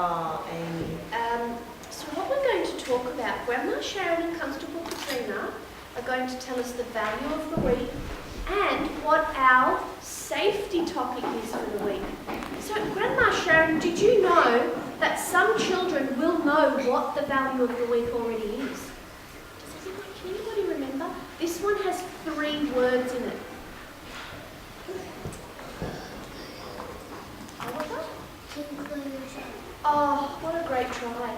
Oh, Amy. So what we're going to talk about, Grandma Sharon and Constable Katrina are going to tell us the value of the week and what our safety topic is for the week. So Grandma Sharon, did you know that some children will know what the value of the week already is? Can anybody remember? This one has 3 words in it. Oliver? Conclusion. Oh, what a great try.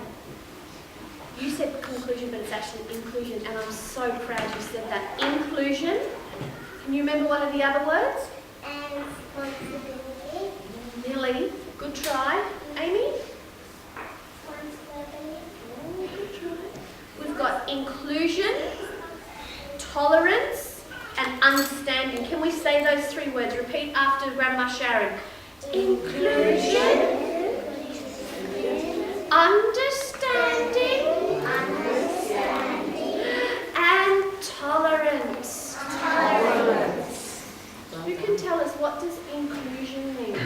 You said conclusion, but it's actually inclusion, and I'm so proud you said that. Inclusion. Can you remember one of the other words? And responsibility. Lily. Good try. Amy? Responsibility. Oh, good try. We've got inclusion, tolerance, and understanding. Can we say those 3 words? Repeat after Grandma Sharon. Inclusion, understanding, and tolerance. Who can tell us, what does inclusion mean?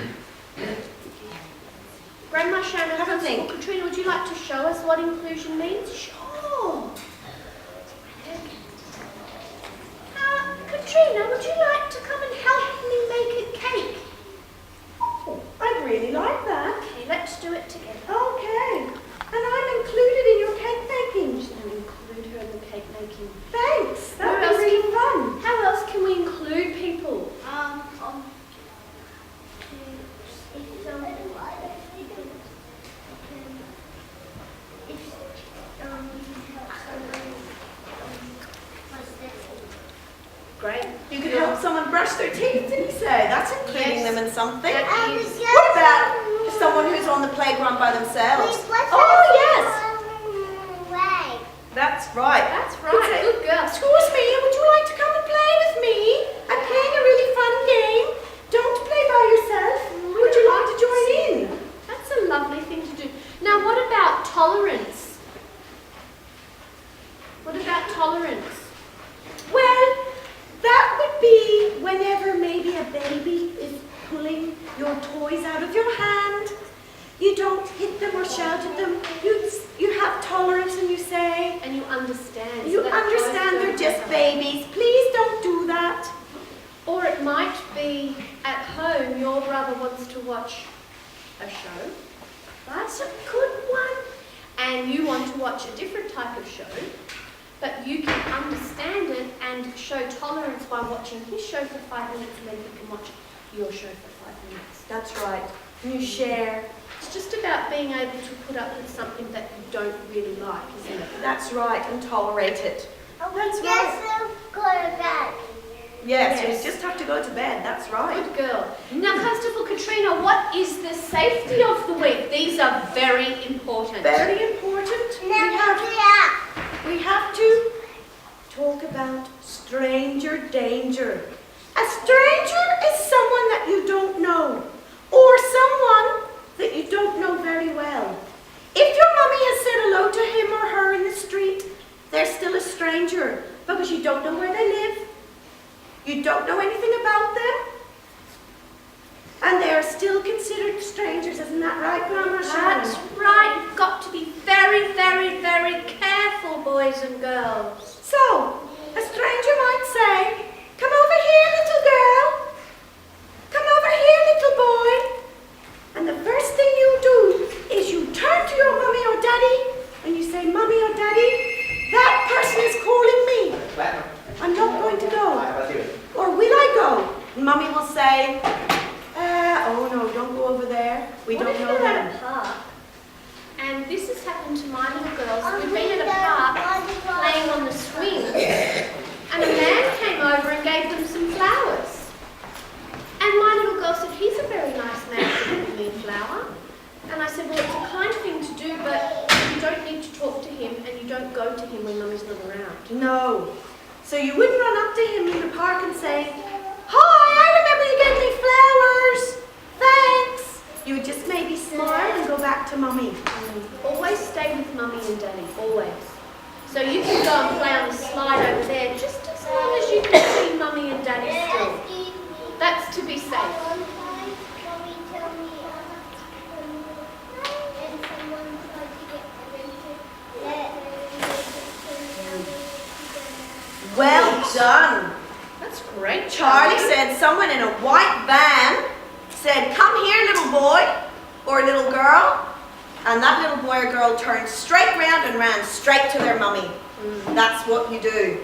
Grandma Sharon, Have a think. Katrina, would you like to show us what inclusion means? Sure. Katrina, would you like to come and help me make a cake? Oh, I'd really like that. Okay, let's do it together. Okay. And I'm included in your cake making. Just going to include her in the cake making. Thanks. That Where would else be really fun. How else can we include people? Great. You could help someone brush their teeth, did you say? That's including Yes. them in something. That is. What about someone who's on the playground by themselves? Way. That's right. That's right. Good girl. Excuse me, would you like to come and play with me? I'm playing a really fun game. Don't play by yourself. Would you like to join in? That's a lovely thing to do. Now, what about tolerance? What about tolerance? Well, that would be whenever maybe a baby is pulling your toys out of your hand. You don't hit them or shout at them. You have tolerance and you say, And you understand. you so that understand both they're don't just matter. babies. Please don't do that. Or it might be at home, your brother wants to watch a show. That's a good one. And you want to watch a different type of show. But you can understand it and show tolerance by watching his show for 5 minutes, and then you can watch your show for 5 minutes. That's right. You share. It's just about being able to put up with something that you don't really like, isn't it? That's right, and tolerate it. That's right. Go to bed. Yes, Yes. you just have to go to bed. That's right. Good girl. Now, Constable Katrina, what is the safety of the week? These are very important. Very important. We have to talk about stranger danger. A stranger is someone that you don't know, or someone that you don't know very well. If your mummy has said hello to him or her in the street, they're still a stranger because you don't know where they live. You don't know anything about them. And they are still considered strangers, isn't that right, Grandma Sharon? That's right. You've got to be very, very, very careful, boys and girls. So, a stranger might say, "Come over here, little girl. Come over here, little boy." And the first thing you do is you turn to your mummy or daddy and you say, "Mummy or daddy, that person is calling me. I'm not going to go. Or will I go?" And Mummy will say, "Oh no, don't go over there. We What don't if know you're them." at a park? And this has happened to my little girls. We've been at a park playing on the swing, and a man came over and gave them some flowers. And my little girl said, "He's a very nice man to give me a flower." And I said, "Well, it's a kind thing to do, but you don't need to talk to him, and you don't go to him when Mummy's not around." No. So you wouldn't run up to him in the park and say, "Hi, I remember you gave me flowers. Thanks." You would just maybe smile and go back to Mummy. Always stay with Mummy and Daddy, always. So you can go and play on the slide over there just as long as you can see Mummy and Daddy still. That's to be safe. Mommy, tell me. Well done. That's great, Charlie said someone in a white van said, "Come here, little boy," or little girl. And that little boy or girl turned straight round and ran straight to their mummy. That's what you do.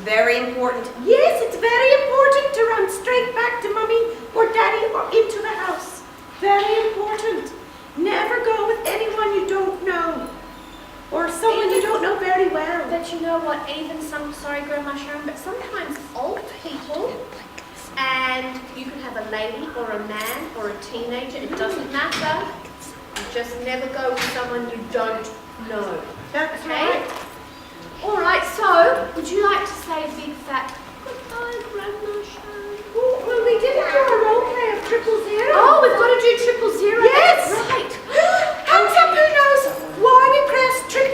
Very important. Yes, it's very important to run straight back to mummy or daddy or into the house. Very important. Never go with anyone you don't know or someone you don't know very well. But you know what, even sorry Grandma Sharon, but sometimes old people, and you can have a lady or a man or a teenager, it doesn't matter. You just never go with someone you don't know. That's Okay? right. All right, so would you like to say a big fat goodbye, Grandma Sharon? Well, we didn't do a role play of 000. Oh, we've got to do 000. Yes. That's right. Hands up, who knows why we press 000?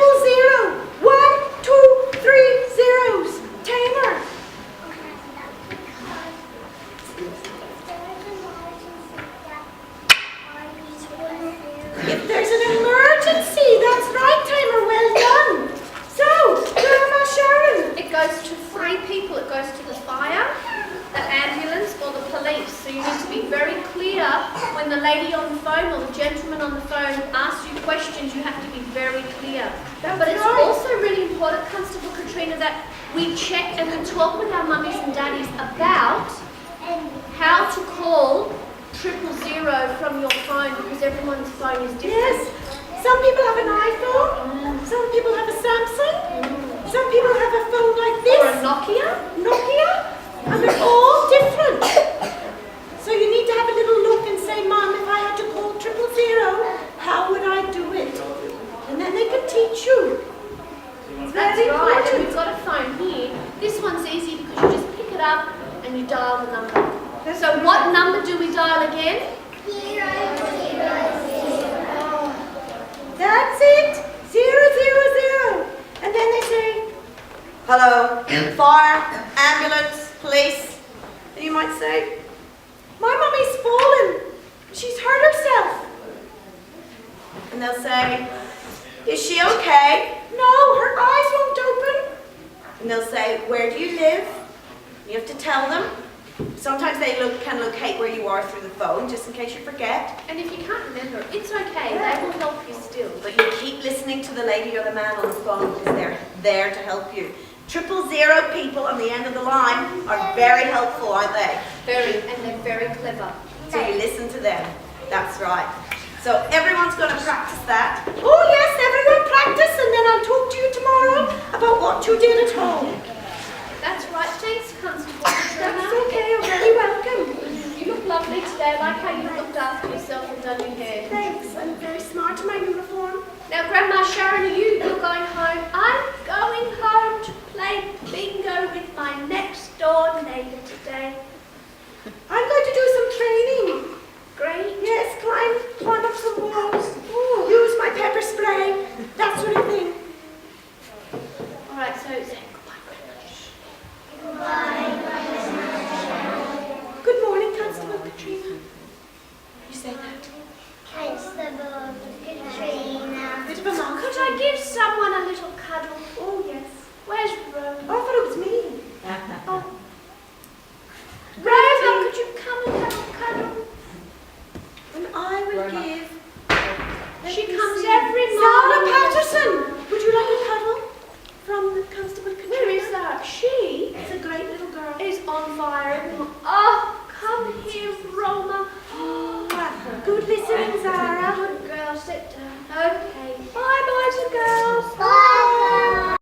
1, 2, 3 zeros. Tamer. If there's an emergency, that's right, Tamer. Well done. So, Grandma Sharon. It goes to 3 people. It goes to the fire, the ambulance, or the police. So you need to be very clear when the lady on the phone or the gentleman on the phone asks you questions. You have to be very clear. But it's right. also really important, Constable Katrina, that we check and we talk with our mummies and daddies about how to call 000 from your phone, because everyone's phone is different. Yes. Some people have an iPhone. Some people have a Samsung. Some people have a phone like this. Or a Nokia. And they're all different. So you need to have a little look and say, "Mom, if I had to call 000, how would I do it?" And then they can teach you. It's That's very right, and important. we've got a phone here. This one's easy because you just pick it up and you dial the number. So what number do we dial again? That's it. 000. And then they say, "Hello, fire, ambulance, police." And you might say, "My mummy's fallen. She's hurt herself." And they'll say, "Is she okay?" "No, her eyes won't open." And they'll say, "Where do you live?" You have to tell them. Sometimes they can locate where you are through the phone, just in case you forget. And if you can't remember, it's okay. They will help you still. But you keep listening to the lady or the man on the phone because they're there to help you. 000 people on the end of the line are very helpful, aren't they? And they're very clever. So you listen to them. That's right. So everyone's going to practice that. Oh yes, everyone practice, and then I'll talk to you tomorrow about what you did at home. That's right. Thanks, Constable. That's okay, you're very welcome. You look lovely today. I like how you looked after yourself and done your hair. Thanks, I'm very smart in my uniform. Now, Grandma Sharon, you're going home. I'm going home to play bingo with my next door neighbour today. I'm going to do some training. Great. Yes, climb up some walls. Use my pepper spray, that sort of thing. All right, so say goodbye, Grandma. Good morning, Constable Katrina. You say that. Constable Katrina. Bit of a mouth. Could I give someone a little cuddle? Oh, yes. Where's Rose? Oh, I thought it was me. Oh,